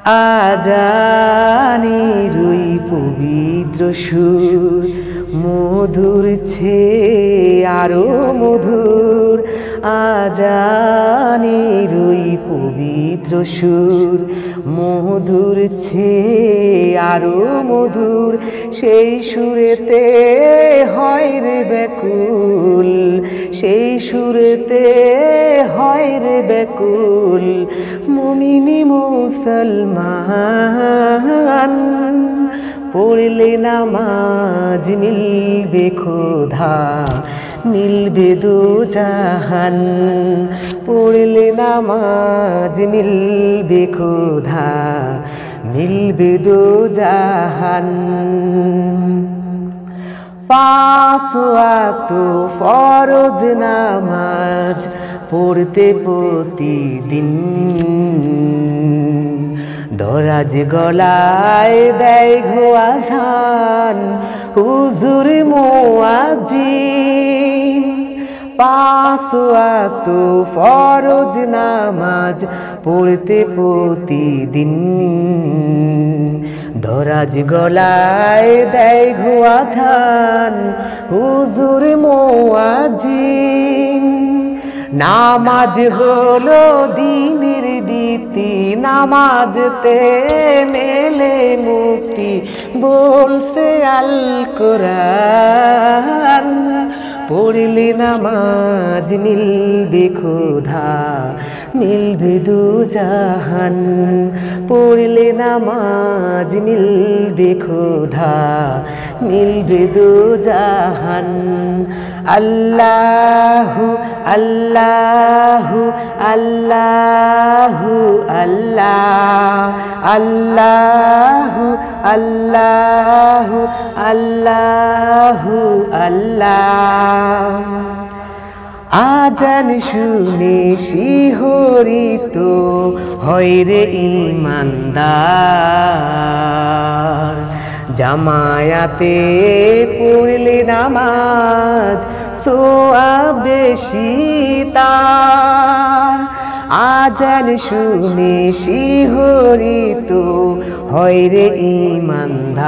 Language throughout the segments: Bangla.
আজানের ওই পবিত্র সুর মধুর ছেয়ে আরো মধুর। আজানের ওই পবিত্র সুর মধুর ছেয়ে আরো মধুর। সেই সুরেতে হয় রে ব্যাকুল, সেই সুরেতে হয় রে ব্যাকুল মুমিনি মুসলমান। পড়লে নামাজ মিলবে খোদা, মিলবে দোজাহান। পড়লে নামাজ মিলবে খোদা, মিলবে দোজাহান। পাঁচ ওয়াক্ত ফরজ নামাজ পড়তে প্রতিদিন, দরাজ গলায় দেয় গো আযান হুজুর মুয়াজ্জিন। পাঁচ ওয়াক্ত ফরজ নামাজ পড়তে প্রতিদিন, দরাজ গলায় দেয় গো আযান হুজুর মুয়াজ্জিন। নামাজ হলো দ্বীনের ভিত্তি, নামাজতে মেলে মুক্তি বলছে আল কোরআন। পড়লে নামাজ মিলবে খোদা, মিলবে দোজাহান। পড়লে নামাজ মিলবে খোদা, মিলবে দোজাহান। আল্লাহু আল্লাহু আল্লাহু আল্লাহ, আল্লাহু আল্লাহু আল্লাহু আল্লাহ। আজান শুনে শিহরিত হয় রে ঈমানদার, জামায়াতে পড়লে নামাজ সোয়াব বেশি তার। আজান শুনে শিহরিত হয় রে ঈমানদার,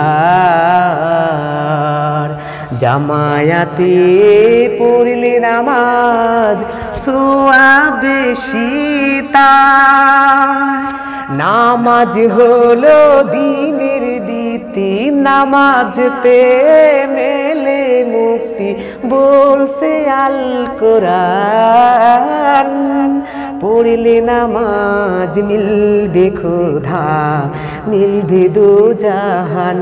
জামায়াতে পড়লে নামাজ সোয়াব বেশি তার। নামাজ হলো দ্বীনের ভিত্তি, নামাজতে মেলে মুক্তি বলছে আল কোরআন। পড়লে নামাজ মিলবে খোদা, মিলবে দোজাহান।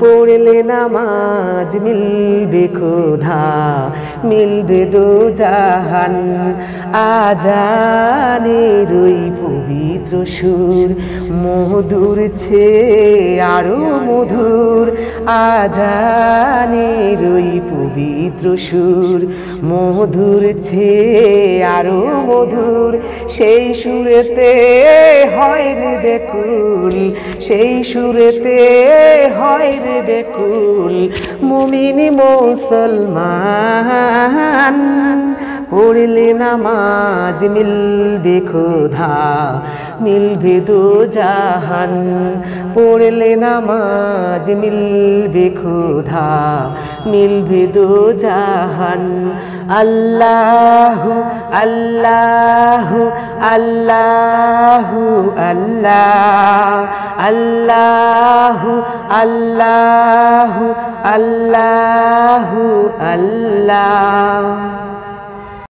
পড়লে নামাজ মিলবে খোদা, মিলবে দোজাহান। আজানের ওই পবিত্র সুর মধুর ছেয়ে আরো মধুর। আজানের ওই পবিত্র সুর মধুর ছেয়ে আরো মধুর। সেই সুরেতে হয় রে ব্যাকুল, সেই সুরেতে হয় রে ব্যাকুল মুমিনি মুসলমান। পড়লে নামাজ মিলবে খোদা, মিলবে দোজাহান। পড়লে নামাজ মিলবে খোদা, মিলবে দোজাহান। আল্লাহু আল্লাহু আল্লাহু আল্লাহ, আল্লাহু আল্লাহু আল্লাহু আল্লাহ।